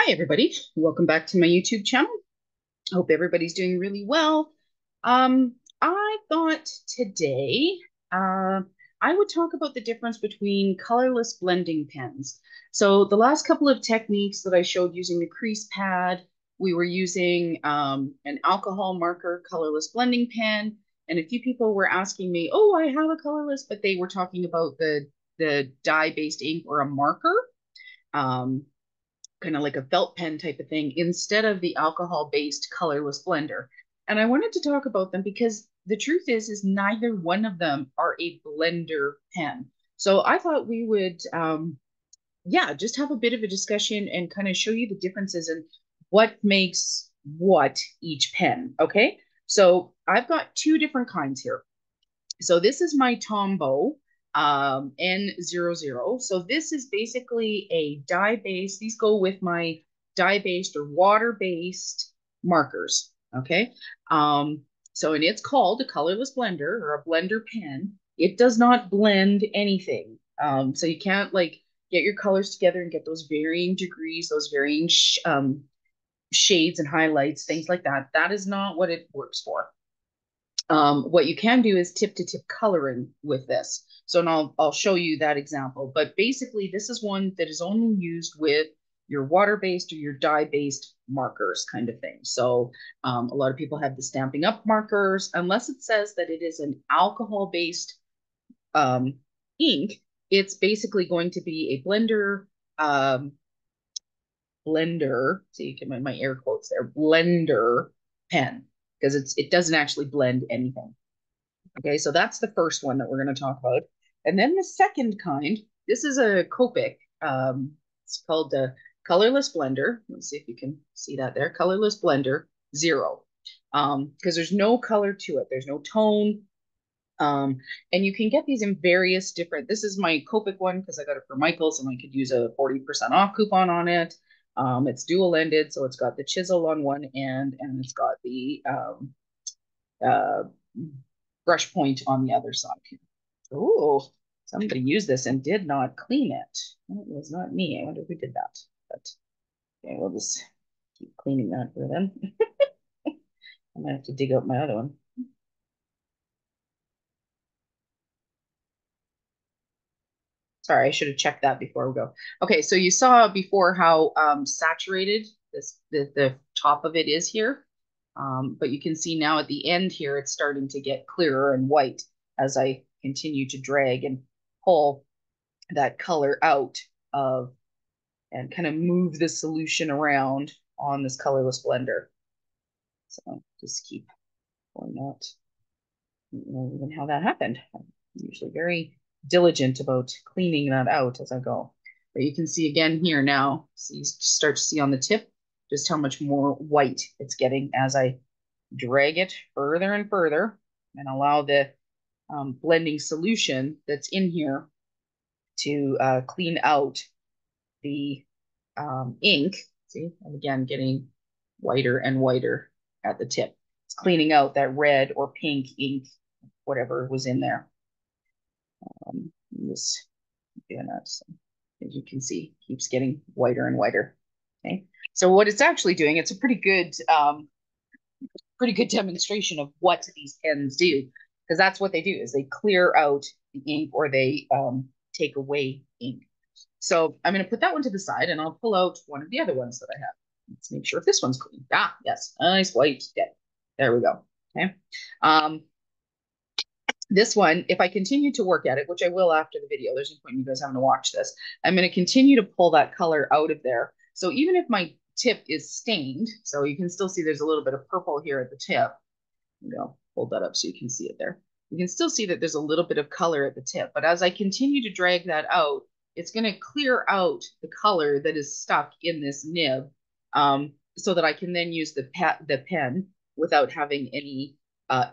Hi, everybody. Welcome back to my YouTube channel. Hope everybody's doing really well. I thought today I would talk about the difference between colorless blending pens. So the last couple of techniques that I showed using the crease pad, we were using an alcohol marker colorless blending pen. And a few people were asking me, oh, I have a colorless, but they were talking about the dye-based ink or a marker. Um, Kind of like a felt pen type of thing instead of the alcohol based colorless blender. And I wanted to talk about them because the truth is neither one of them are a blender pen. So I thought we would, yeah, just have a bit of a discussion and kind of show you the differences and what makes what each pen. Okay. So I've got two different kinds here. So this is my Tombow N00. So this is basically a dye-based, these go with my dye-based or water-based markers, okay? And it's called a colorless blender or a blender pen. It does not blend anything. So you can't like get your colors together and get those varying degrees, those varying shades and highlights, things like that. That is not what it works for. What you can do is tip-to-tip coloring with this. So and I'll show you that example. But basically, this is one that is only used with your water-based or your dye-based markers kind of thing. So a lot of people have the Stampin' Up markers, unless it says that it is an alcohol-based ink, it's basically going to be a blender. So you can my air quotes there, blender pen, because it doesn't actually blend anything. Okay, so that's the first one that we're going to talk about. And then the second kind, this is a Copic. It's called the Colorless Blender. Let's see if you can see that there. Colorless Blender Zero. Because there's no color to it. There's no tone. And you can get these in various different, this is my Copic one because I got it for Michael's and I could use a 40% off coupon on it. It's dual ended, so it's got the chisel on one end and it's got the uh, brush point on the other side here. Oh, somebody used this and did not clean it. It was not me. I wonder who did that. But okay, we'll just keep cleaning that for them. I'm gonna have to dig out my other one. Sorry, I should have checked that before we go. Okay, so you saw before how saturated the top of it is here. But you can see now at the end here, it's starting to get clearer and white as I continue to drag and pull that color out of and kind of move the solution around on this colorless blender. So just keep pulling out, even how that happened. I'm usually very diligent about cleaning that out as I go. But you can see again here now, so you start to see on the tip just how much more white it's getting as I drag it further and further and allow the blending solution that's in here to clean out the ink. See, and again, getting whiter and whiter at the tip. It's cleaning out that red or pink ink, whatever was in there. Just doing that. So, as you can see, keeps getting whiter and whiter. Okay. So what it's actually doing, it's a pretty good demonstration of what these pens do, because that's what they do is they clear out the ink or they take away ink. So I'm going to put that one to the side and I'll pull out one of the other ones that I have. Let's make sure if this one's clean. Ah, yes, nice white. Yeah, there we go. Okay. This one, if I continue to work at it, which I will after the video, there's no point in you guys having to watch this. I'm going to continue to pull that color out of there. So even if my tip is stained, so you can still see there's a little bit of purple here at the tip. I'll hold that up so you can see it there. You can still see that there's a little bit of color at the tip, but as I continue to drag that out, it's going to clear out the color that is stuck in this nib, so that I can then use the pen without having any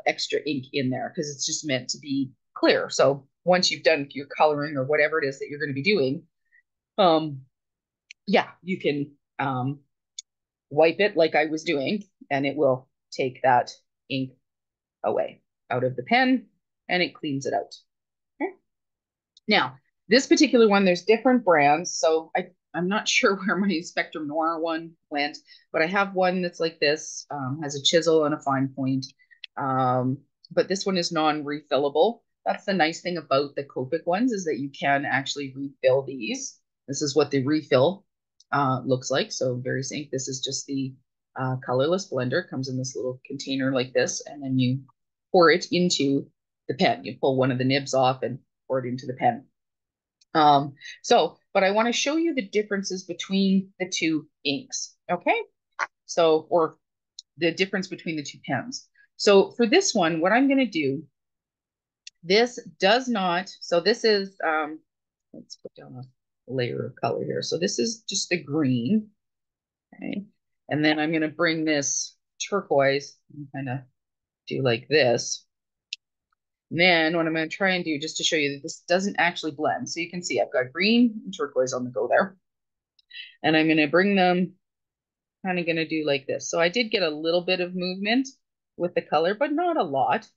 extra ink in there, because it's just meant to be clear. So once you've done your coloring or whatever it is that you're going to be doing, yeah, you can wipe it like I was doing, and it will take that ink away out of the pen and it cleans it out. Okay. Now, this particular one, there's different brands. So I'm not sure where my Spectrum Noir one went, but I have one that's like this, has a chisel and a fine point. Um, but this one is non-refillable. That's the nice thing about the Copic ones is that you can actually refill these. This is what the refill looks like. So very safe. This is just the colorless blender. It comes in this little container like this, and then you pour it into the pen. You pull one of the nibs off and pour it into the pen. But I want to show you the differences between the two inks. Okay. So, or the difference between the two pens. So for this one, what I'm going to do, this does not, so this is, let's put down a layer of color here. So this is just the green. Okay. And then I'm going to bring this turquoise and kind of do like this. And then what I'm going to try and do just to show you that this doesn't actually blend. So you can see I've got green and turquoise on the go there. And I'm going to bring them, kind of going to do like this. So I did get a little bit of movement with the color, but not a lot.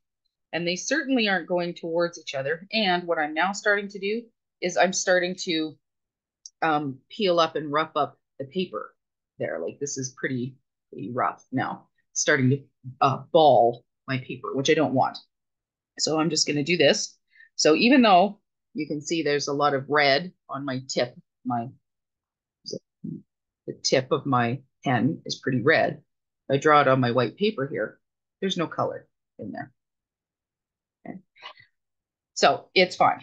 And they certainly aren't going towards each other. And what I'm now starting to do is I'm starting to peel up and rough up the paper there. Like this is pretty rough now. Starting to ball my paper, which I don't want. So I'm just going to do this. So even though you can see there's a lot of red on my tip, the tip of my pen is pretty red. If I draw it on my white paper here, there's no color in there. Okay. So it's fine.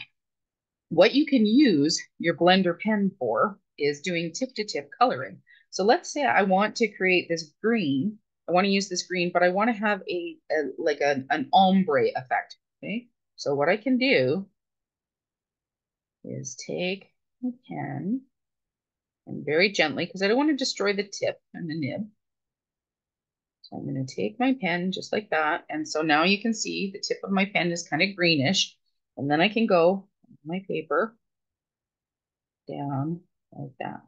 What you can use your blender pen for is doing tip-to-tip coloring. So let's say I want to create this green. I want to use this green, but I want to have an ombre effect. Okay. So what I can do is take my pen and very gently, because I don't want to destroy the tip and the nib. So I'm going to take my pen just like that. And so now you can see the tip of my pen is kind of greenish. And then I can go my paper down like that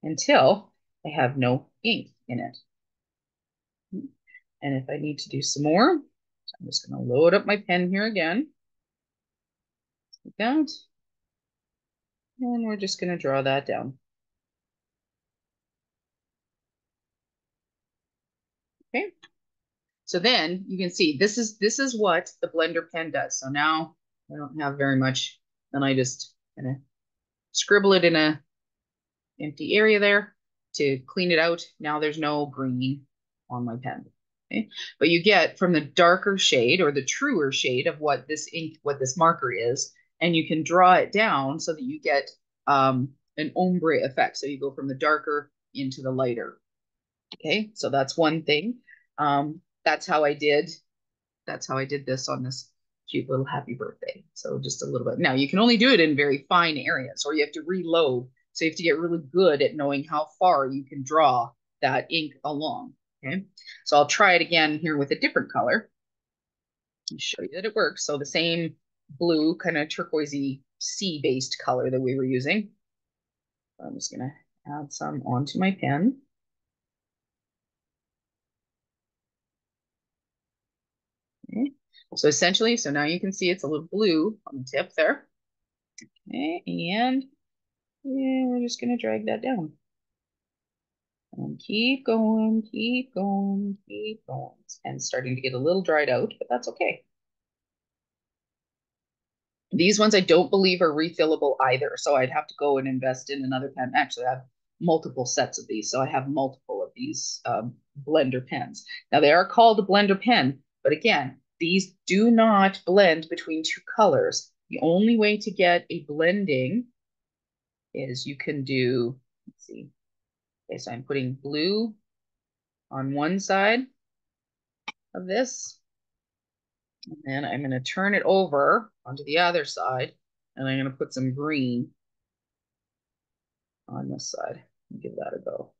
until I have no ink in it. And if I need to do some more, so I'm just going to load up my pen here again. Like that. And we're just going to draw that down. Okay. So then you can see this is what the blender pen does. So now I don't have very much, and I just kind of scribble it in a empty area there to clean it out. Now there's no green on my pen. Okay? But you get from the darker shade or the truer shade of what this ink, what this marker is, and you can draw it down so that you get an ombre effect. So you go from the darker into the lighter. Okay, so that's one thing. That's how I did. That's how I did this on this cute little happy birthday. So just a little bit. Now you can only do it in very fine areas, or you have to reload. So you have to get really good at knowing how far you can draw that ink along. Okay, so I'll try it again here with a different color and show you that it works. So the same blue, kind of turquoisey sea-based color that we were using. I'm just gonna add some onto my pen. Okay. So essentially, so now you can see it's a little blue on the tip there. Okay, and we're just gonna drag that down. And keep going, keep going, keep going. And starting to get a little dried out, but that's okay. These ones I don't believe are refillable either, so I'd have to go and invest in another pen. Actually, I have multiple sets of these, so I have multiple of these blender pens. Now they are called a blender pen, but again, these do not blend between two colors. The only way to get a blending is you can do, let's see. Okay, so I'm putting blue on one side of this, and then I'm going to turn it over onto the other side, and I'm going to put some green on this side and give that a go.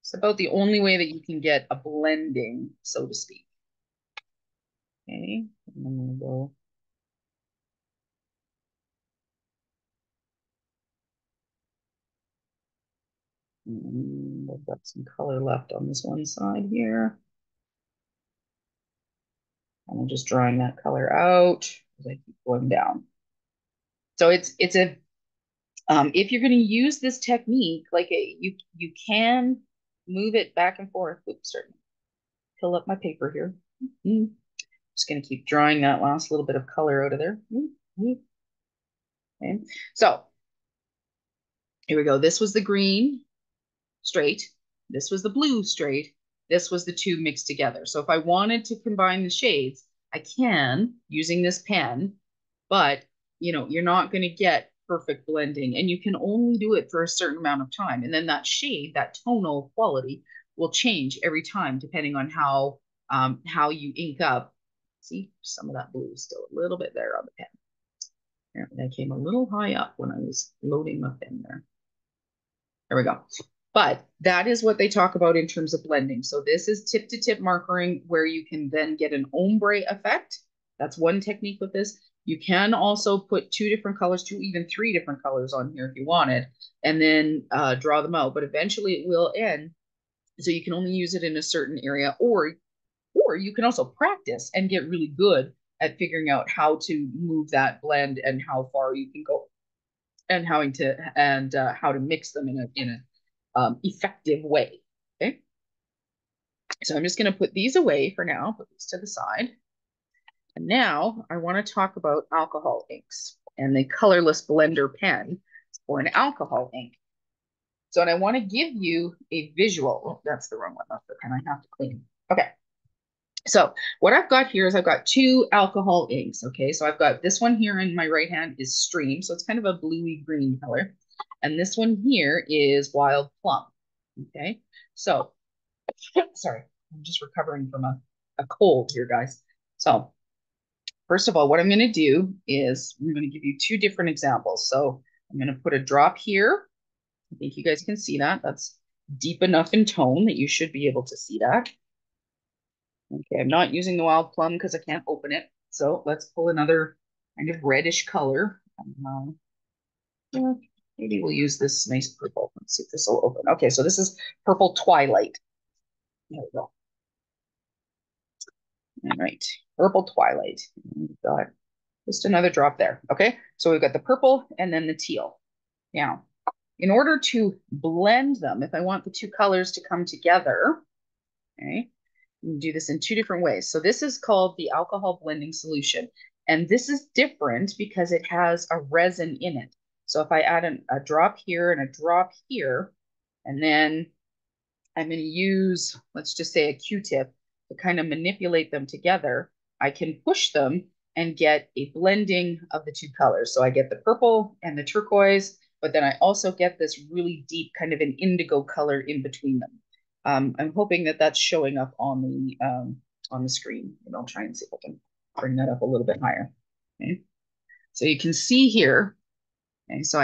It's about the only way that you can get a blending, so to speak. Okay, and I'm going to go. I've got some color left on this one side here. I'm just drawing that color out as I keep going down. So it's a If you're going to use this technique, like you can move it back and forth. Oops, sorry. Fill up my paper here. Mm-hmm. Just going to keep drawing that last little bit of color out of there. Mm-hmm. Okay. So here we go. This was the green straight. This was the blue straight. This was the two mixed together. So if I wanted to combine the shades, I can using this pen, but you're not going to get perfect blending, and you can only do it for a certain amount of time. And then that shade, that tonal quality will change every time depending on how you ink up. See, some of that blue is still a little bit there on the pen. Apparently I came a little high up when I was loading my pen there. There we go. But that is what they talk about in terms of blending. So this is tip-to-tip markering where you can then get an ombre effect. That's one technique with this. You can also put two different colors, two, even three different colors on here if you wanted, and then draw them out. But eventually it will end. So you can only use it in a certain area, or you can also practice and get really good at figuring out how to move that blend and how far you can go and how to mix them in a effective way. Okay, so I'm just going to put these away for now. Put these to the side, and now I want to talk about alcohol inks and the colorless blender pen for an alcohol ink. So, and I want to give you a visual. Oh, that's the wrong one. That's the pen I have to clean. Okay. So what I've got here is I've got two alcohol inks. Okay, so I've got this one here in my right hand is Stream, so it's kind of a bluey green color, and this one here is Wild Plum. Okay, so sorry, I'm just recovering from a cold here, guys. So first of all, what I'm going to do is I'm going to give you two different examples. So I'm going to put a drop here. I think you guys can see that. That's deep enough in tone that you should be able to see that. Okay, I'm not using the Wild Plum because I can't open it. So let's pull another kind of reddish color. Yeah, maybe we'll use this nice purple. Let's see if this will open. Okay, so this is Purple Twilight. There we go. All right, Purple Twilight. We've got just another drop there. Okay, so we've got the purple and then the teal. Now, in order to blend them, if I want the two colors to come together, okay, you can do this in two different ways. So this is called the alcohol blending solution. And this is different because it has a resin in it. So if I add a drop here and a drop here, and then I'm going to use, let's just say a Q-tip to kind of manipulate them together, I can push them and get a blending of the two colors. So I get the purple and the turquoise, but then I also get this really deep kind of an indigo color in between them. I'm hoping that that's showing up on the screen, and I'll try and see if I can bring that up a little bit higher. Okay, so you can see here. Okay, so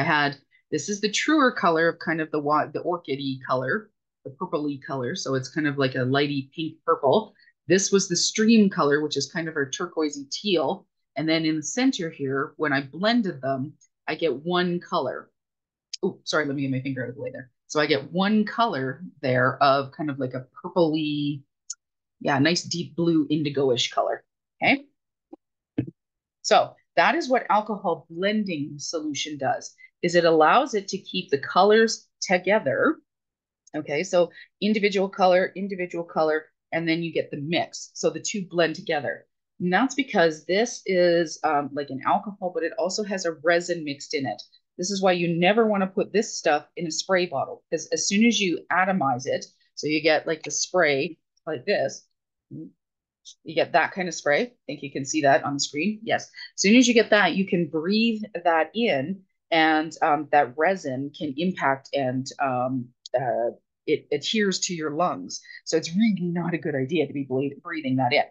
this is the truer color of kind of the orchidy color, the purpley color. So it's kind of like a lighty pink purple. This was the stream color, which is kind of a turquoisey teal. And then in the center here, when I blended them, I get one color. Oh, sorry, let me get my finger out of the way there. So I get one color there of kind of like a purpley, yeah, nice deep blue indigo-ish color. Okay. So that is what alcohol blending solution does, is it allows it to keep the colors together. Okay, so individual color, and then you get the mix. So the two blend together. And that's because this is like an alcohol, but it also has a resin mixed in it. This is why you never want to put this stuff in a spray bottle, because as soon as you atomize it, so you get like the spray like this, you get that kind of spray. I think you can see that on the screen. Yes. As soon as you get that, you can breathe that in, and that resin can impact and it adheres to your lungs. So it's really not a good idea to be breathing that in.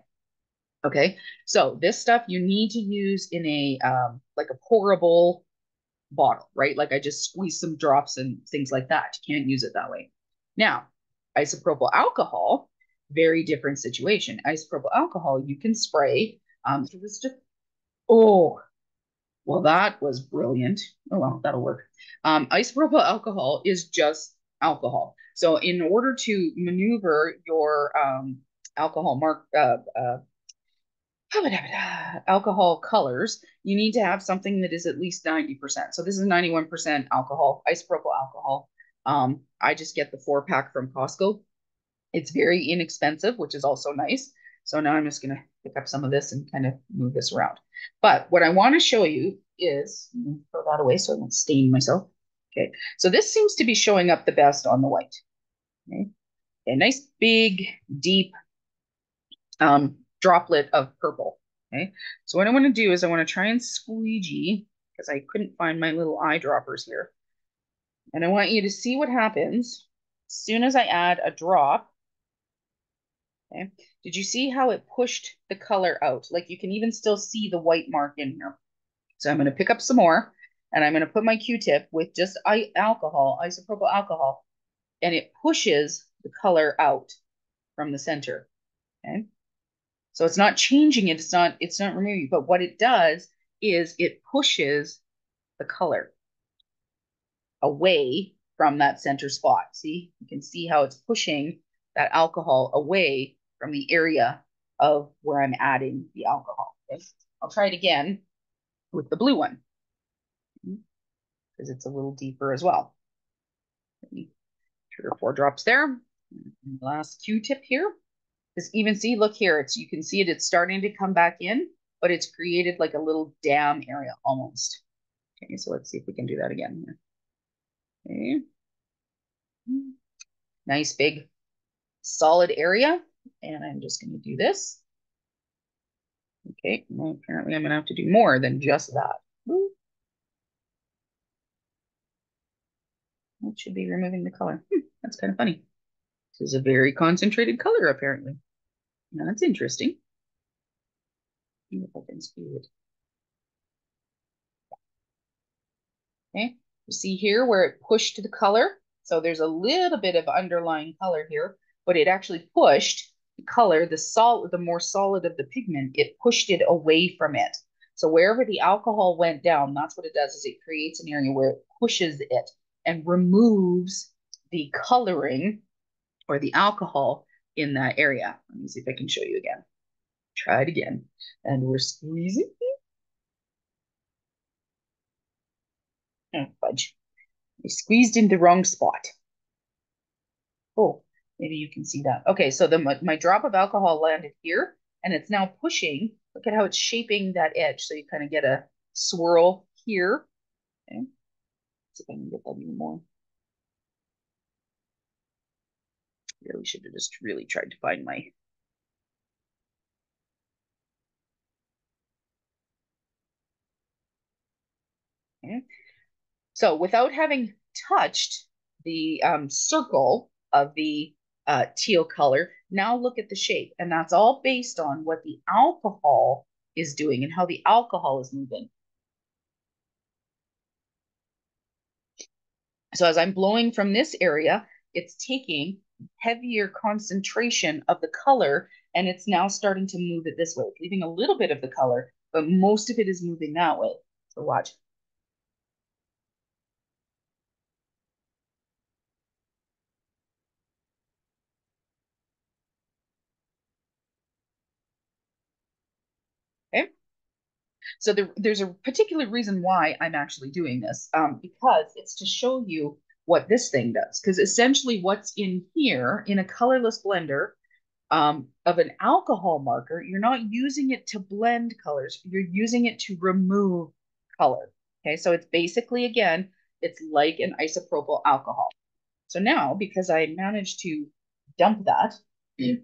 Okay. So this stuff you need to use in a like a pourable bottle, right? Like I just squeeze some drops and things like that. You can't use it that way. Now, isopropyl alcohol, very different situation. Isopropyl alcohol, you can spray. So this just, oh, well, that was brilliant. Oh, well, that'll work. Isopropyl alcohol is just alcohol. So in order to maneuver your alcohol alcohol colors, you need to have something that is at least 90%. So this is 91% alcohol, isopropyl alcohol. I just get the 4 pack from Costco. It's very inexpensive, which is also nice. So now I'm just going to pick up some of this and kind of move this around. But what I want to show you is, throw that away so I don't stain myself. Okay, so this seems to be showing up the best on the white. Okay, a nice big, deep droplet of purple. Okay, so what I want to do is I want to try and squeegee because I couldn't find my little eyedroppers here. And I want you to see what happens as soon as I add a drop. Okay, did you see how it pushed the color out? Like you can even still see the white mark in here. So I'm going to pick up some more and I'm going to put my Q-tip with just alcohol, isopropyl alcohol, and it pushes the color out from the center. Okay. So it's not changing it, it's not removing, but what it does is it pushes the color away from that center spot. See, you can see how it's pushing that alcohol away from the area of where I'm adding the alcohol. Okay? I'll try it again with the blue one because it's a little deeper as well. 3 or 4 drops there. And last Q-tip here. Because even see, look here, you can see it's starting to come back in, but it's created like a little dam area almost. Okay, so let's see if we can do that again here. Okay. Nice big solid area. And I'm just going to do this. Okay, well, apparently I'm going to have to do more than just that. That should be removing the color. That's kind of funny. This is a very concentrated color, apparently. Now, that's interesting. See if I can squeeze it. Okay, you see here where it pushed the color. So there's a little bit of underlying color here, but it actually pushed the color, the more solid of the pigment, it pushed it away from it. So wherever the alcohol went down, that's what it does, is it creates an area where it pushes it and removes the coloring or the alcohol in that area. Let me see if I can show you again. Try it again. And we're squeezing. Oh, fudge. I squeezed in the wrong spot. Oh, maybe you can see that. Okay, so my drop of alcohol landed here, and it's now pushing. Look at how it's shaping that edge. So you kind of get a swirl here. Okay, let's see if I can get that even more. Really should have just really tried to find my. Okay. So without having touched the circle of the teal color, now look at the shape. And that's all based on what the alcohol is doing and how the alcohol is moving. So as I'm blowing from this area, it's taking heavier concentration of the color and it's now starting to move it this way, leaving a little bit of the color, but most of it is moving that way. So watch. Okay. So there's a particular reason why I'm actually doing this, because it's to show you what this thing does. Because essentially what's in here in a colorless blender of an alcohol marker, you're not using it to blend colors. You're using it to remove color. Okay, so it's basically, again, it's like an isopropyl alcohol. So now, because I managed to dump that, I'm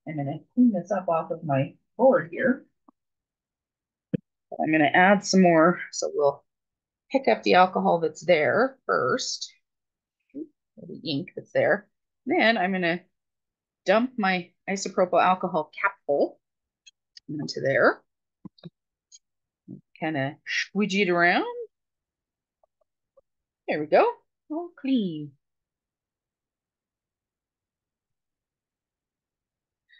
going to clean this up off of my board here. I'm going to add some more. So we'll pick up the alcohol that's there first, the ink that's there. Then I'm going to dump my isopropyl alcohol capful into there. Kind of squidgy it around. There we go. All clean.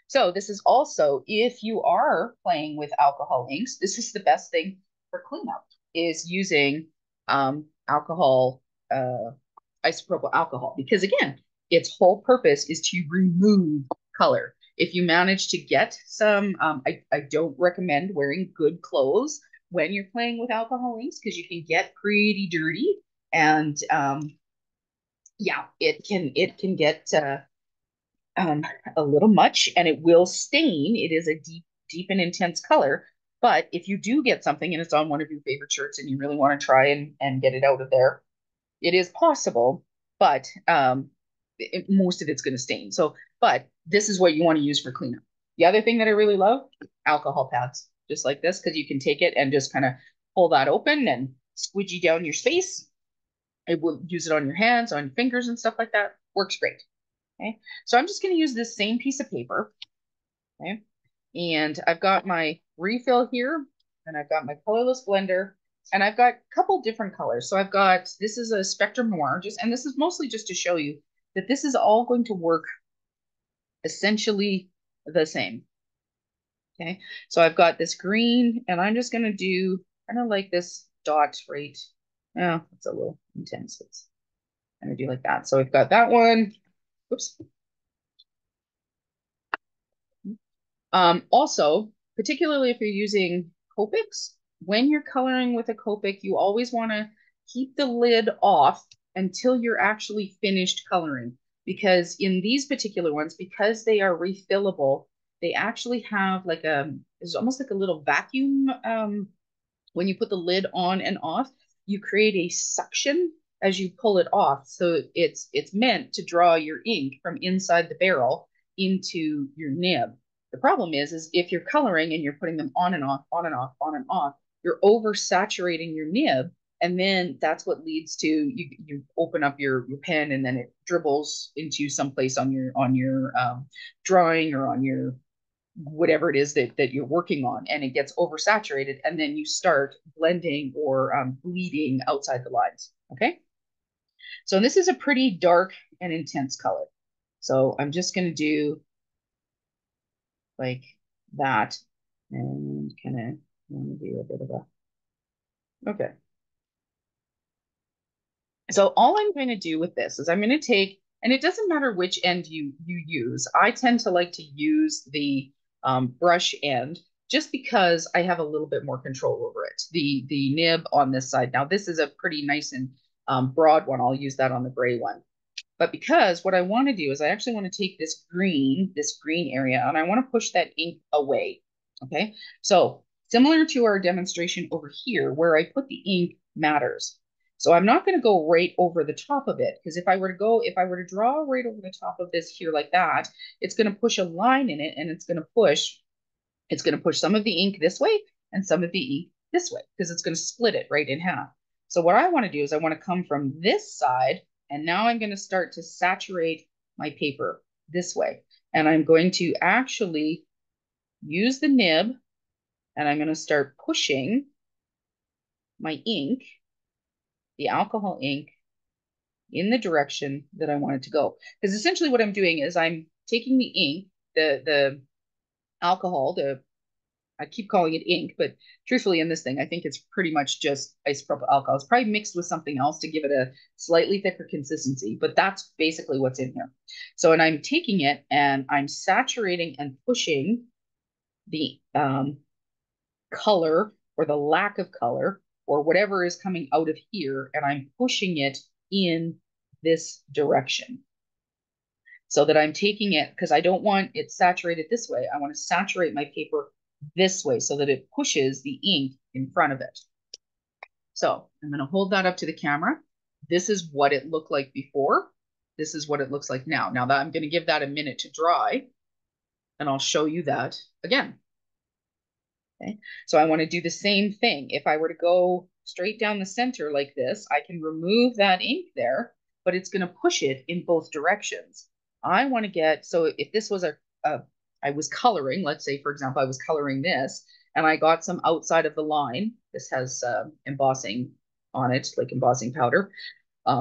So this is also, if you are playing with alcohol inks, this is the best thing for cleanup, is using alcohol, isopropyl alcohol, because again, its whole purpose is to remove color. If you manage to get some, I don't recommend wearing good clothes when you're playing with alcohol inks because you can get pretty dirty and yeah, it can get um, a little much and it will stain. It is a deep and intense color. But if you do get something and it's on one of your favorite shirts and you really want to try and get it out of there, it is possible, but most of it's going to stain. So, but this is what you want to use for cleanup. The other thing that I really love, alcohol pads, just like this, because you can take it and just kind of pull that open and squidgy down your space. It will use it on your hands, on your fingers and stuff like that. Works great. Okay. So I'm just going to use this same piece of paper. Okay. And I've got my refill here and I've got my colorless blender and I've got a couple different colors. So I've got, this is a Spectrum Noir, just, and this is mostly just to show you that this is all going to work essentially the same. Okay. So I've got this green and I'm just going to do kind of like this dot right. Oh, it's a little intense. I'm going to do like that. So we've got that one. Oops. Also, particularly if you're using Copics, when you're coloring with a Copic, you always want to keep the lid off until you're actually finished coloring. Because in these particular ones, because they are refillable, they actually have like it's almost like a little vacuum when you put the lid on and off, you create a suction as you pull it off. So it's meant to draw your ink from inside the barrel into your nib. The problem is if you're coloring and you're putting them on and off, on and off, on and off, you're oversaturating your nib. And then that's what leads to you open up your pen and then it dribbles into someplace on your drawing or on your whatever it is that you're working on and it gets oversaturated and then you start blending or bleeding outside the lines. Okay. So this is a pretty dark and intense color. So I'm just going to do like that and kind of want to do a bit of a, okay. So all I'm going to do with this is I'm going to take, and it doesn't matter which end you use. I tend to like to use the brush end just because I have a little bit more control over it. The nib on this side. Now this is a pretty nice and broad one. I'll use that on the gray one. But because what I want to do is I actually want to take this green area, and I want to push that ink away. Okay. So similar to our demonstration over here, where I put the ink matters. So I'm not going to go right over the top of it because if I were to draw right over the top of this here like that, it's going to push a line in it and it's going to push some of the ink this way and some of the ink this way because it's going to split it right in half. So what I want to do is I want to come from this side and now I'm going to start to saturate my paper this way. And I'm going to actually use the nib and I'm going to start pushing my ink, the alcohol ink, in the direction that I want it to go. Because essentially what I'm doing is I'm taking the ink, the alcohol, I keep calling it ink, but truthfully in this thing, I think it's pretty much just isopropyl alcohol. It's probably mixed with something else to give it a slightly thicker consistency, but that's basically what's in here. So, and I'm taking it and I'm saturating and pushing the color or the lack of color or whatever is coming out of here, and I'm pushing it in this direction so that I'm taking it because I don't want it saturated this way. I want to saturate my paper this way so that it pushes the ink in front of it. So I'm going to hold that up to the camera. This is what it looked like before. This is what it looks like now. Now that I'm going to give that a minute to dry and I'll show you that again. Okay. So I want to do the same thing. If I were to go straight down the center like this, I can remove that ink there, but it's going to push it in both directions. I want to get, so if this was I was coloring, let's say, for example, I was coloring this and I got some outside of the line. This has embossing on it, like embossing powder.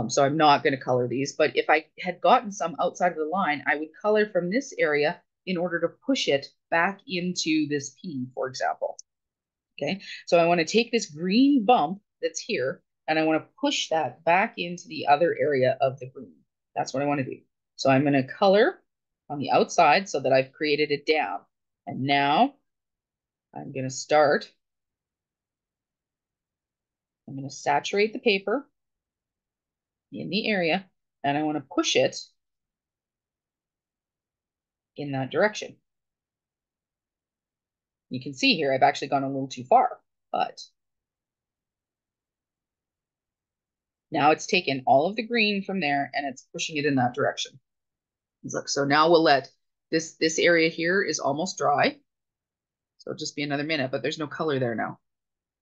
So I'm not going to color these, but if I had gotten some outside of the line, I would color from this area in order to push it back into this P, for example. Okay, so I want to take this green bump that's here and I want to push that back into the other area of the green. That's what I want to do. So I'm going to color on the outside so that I've created a dam. And now I'm going to start. I'm going to saturate the paper in the area, and I want to push it in that direction. You can see here I've actually gone a little too far, but now it's taken all of the green from there and it's pushing it in that direction. Look, so now we'll let this area here is almost dry. So it'll just be another minute, but there's no color there now.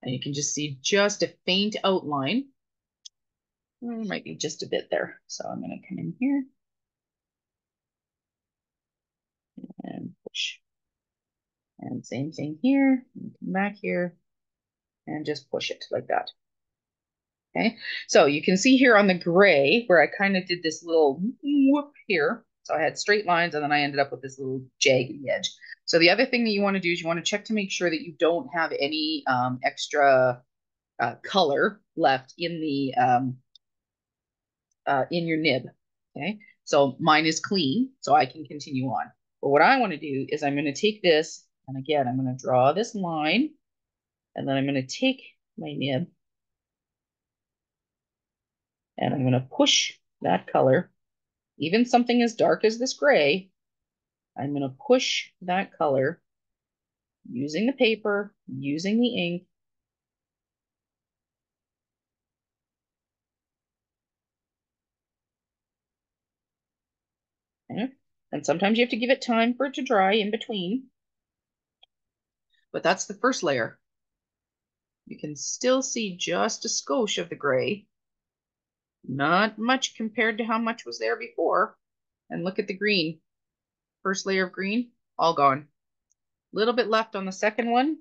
And you can just see just a faint outline. Might be just a bit there. So I'm going to come in here and push. And same thing here. Come back here and just push it like that. Okay, so you can see here on the gray where I kind of did this little whoop here. So I had straight lines and then I ended up with this little jagged edge. So the other thing that you want to do is you want to check to make sure that you don't have any extra color left in the in your nib. Okay, so mine is clean, so I can continue on. But what I want to do is I'm going to take this, and again, I'm going to draw this line, and then I'm going to take my nib, and I'm going to push that color, even something as dark as this gray, I'm going to push that color using the paper, using the ink. Okay? And sometimes you have to give it time for it to dry in between. But that's the first layer. You can still see just a skosh of the gray. Not much compared to how much was there before. And look at the green. First layer of green, all gone. A little bit left on the second one.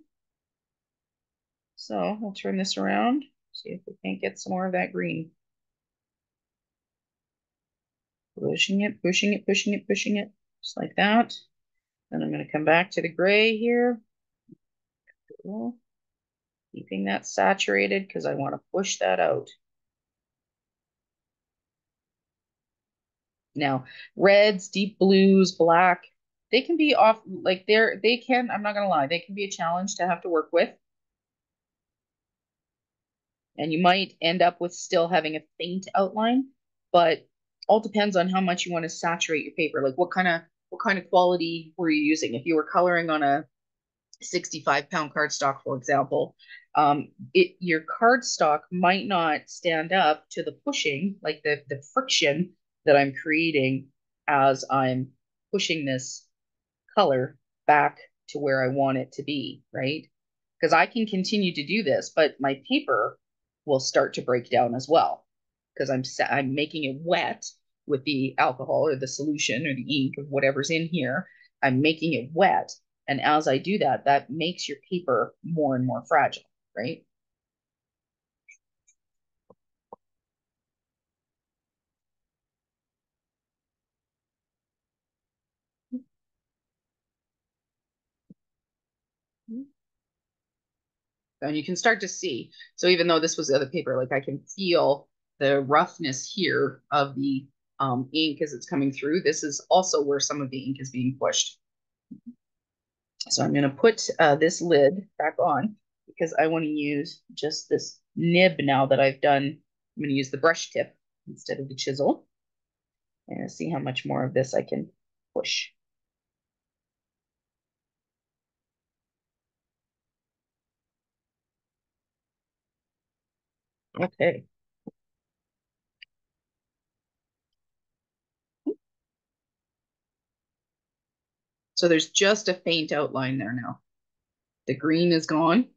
So we'll turn this around, see if we can't get some more of that green. Pushing it, pushing it, pushing it, pushing it, just like that. Then I'm going to come back to the gray here. Cool. Keeping that saturated because I want to push that out. Now, reds, deep blues, black, they can be off, like I'm not going to lie, they can be a challenge to have to work with. And you might end up with still having a faint outline, but all depends on how much you want to saturate your paper. Like what kind of quality were you using? If you were coloring on a 65-pound cardstock, for example, your cardstock might not stand up to the pushing, like the friction that I'm creating as I'm pushing this color back to where I want it to be, right? Because I can continue to do this, but my paper will start to break down as well because I'm making it wet with the alcohol or the solution or the ink or whatever's in here. I'm making it wet, and as I do that, that makes your paper more and more fragile, right? And you can start to see. So even though this was the other paper, like I can feel the roughness here of the ink as it's coming through. This is also where some of the ink is being pushed. So I'm going to put this lid back on because I want to use just this nib now that I've done. I'm going to use the brush tip instead of the chisel and see how much more of this I can push. Okay. So there's just a faint outline there now. The green is gone.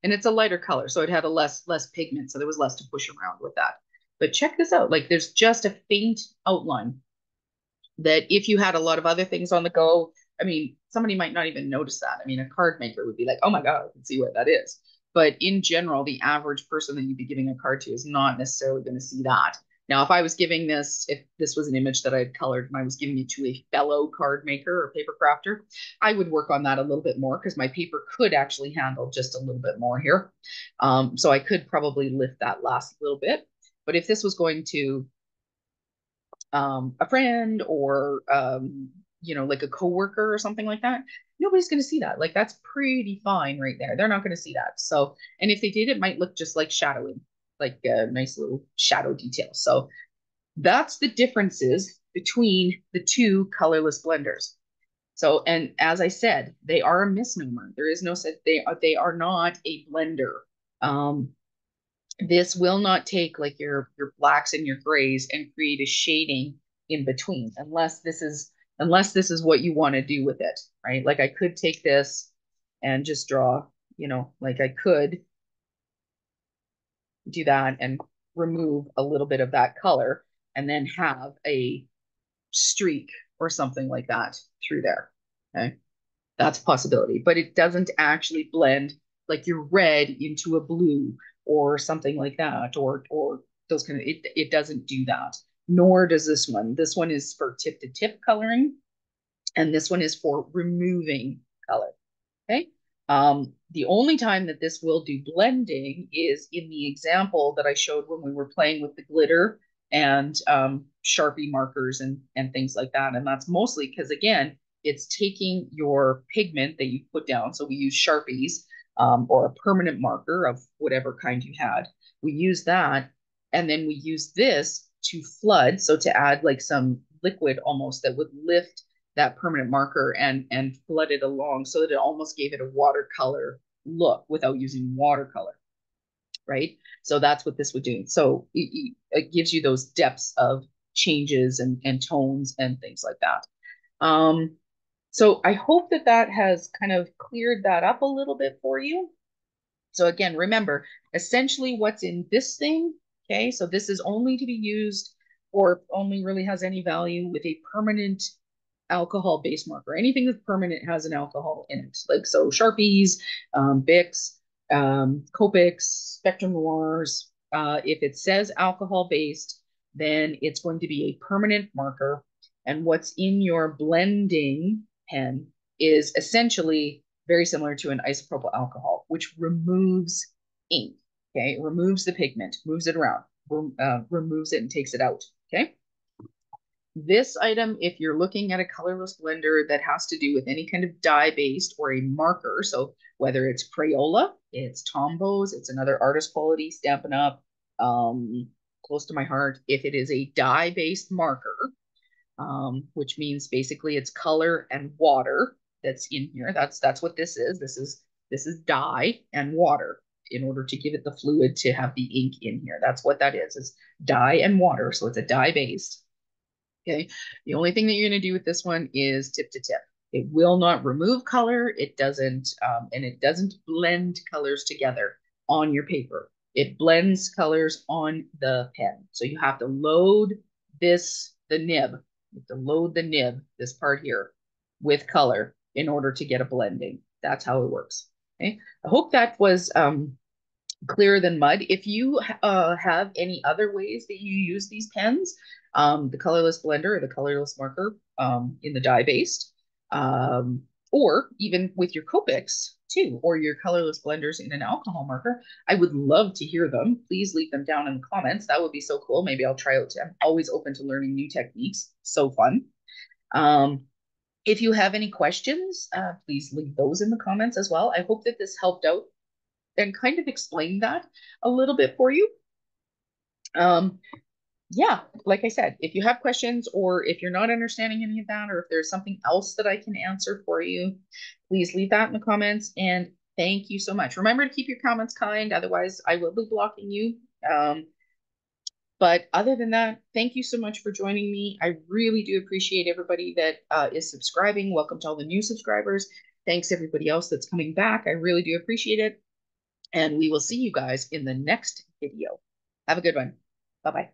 And it's a lighter color, so it had a less pigment, so there was less to push around with that. But check this out, like there's just a faint outline that if you had a lot of other things on the go, I mean, somebody might not even notice that. I mean, a card maker would be like, oh my God, I can see what that is. But in general, the average person that you'd be giving a card to is not necessarily going to see that. Now, if I was giving this, if this was an image that I had colored and I was giving it to a fellow card maker or paper crafter, I would work on that a little bit more because my paper could actually handle just a little bit more here. So I could probably lift that last little bit. But if this was going to a friend or you know, like a coworker or something like that, nobody's going to see that. Like that's pretty fine right there. They're not going to see that. So, and if they did, it might look just like shadowing, like a nice little shadow detail. So that's the differences between the two colorless blenders. So, and as I said, they are a misnomer. There is no such, they are not a blender. Um, this will not take like your blacks and your grays and create a shading in between, unless this is what you want to do with it, right? Like I could take this and just draw, you know, like I could do that and remove a little bit of that color and then have a streak or something like that through there. Okay. That's a possibility, but it doesn't actually blend like your red into a blue or something like that, or those kind of it doesn't do that. Nor does this one. This one is for tip to tip coloring, and this one is for removing color. Okay. The only time that this will do blending is in the example that I showed when we were playing with the glitter and Sharpie markers and things like that. And that's mostly because, again, it's taking your pigment that you put down. So we use Sharpies or a permanent marker of whatever kind you had. We use that, and then we use this to flood. So to add like some liquid almost that would lift that permanent marker and flood it along so that it almost gave it a watercolor look without using watercolor, right? So that's what this would do. So it gives you those depths of changes and tones and things like that. So I hope that that has kind of cleared that up a little bit for you. So again, remember, essentially what's in this thing, okay? So this is only to be used or only really has any value with a permanent alcohol base marker. Anything that's permanent has an alcohol in it. Like so Sharpies, Bics, Copics, Spectrum Noirs. If it says alcohol based, then it's going to be a permanent marker. And what's in your blending pen is essentially very similar to an isopropyl alcohol, which removes ink. Okay, it removes the pigment, moves it around, removes it and takes it out. Okay. This item, if you're looking at a colorless blender that has to do with any kind of dye-based or a marker, so whether it's Crayola, it's Tombows, it's another artist quality, Stampin' Up, close to my heart. If it is a dye-based marker, which means basically it's color and water that's in here. That's what this is. This is dye and water in order to give it the fluid to have the ink in here. That's what that is dye and water. So it's a dye-based. Okay. The only thing that you're going to do with this one is tip to tip. It will not remove color. It doesn't, and it doesn't blend colors together on your paper. It blends colors on the pen. So you have to load the nib. You have to load the nib, this part here, with color in order to get a blending. That's how it works. Okay. I hope that was clearer than mud. If you have any other ways that you use these pens, the colorless blender or the colorless marker in the dye based, or even with your Copics too, or your colorless blenders in an alcohol marker, I would love to hear them. Please leave them down in the comments. That would be so cool. Maybe I'll try out. I'm always open to learning new techniques. So fun. If you have any questions, please leave those in the comments as well. I hope that this helped out and kind of explain that a little bit for you. Yeah, like I said, if you have questions or if you're not understanding any of that, or if there's something else that I can answer for you, please leave that in the comments. And thank you so much. Remember to keep your comments kind, otherwise I will be blocking you. But other than that, thank you so much for joining me. I really do appreciate everybody that is subscribing. Welcome to all the new subscribers. Thanks everybody else that's coming back. I really do appreciate it. And we will see you guys in the next video. Have a good one. Bye-bye.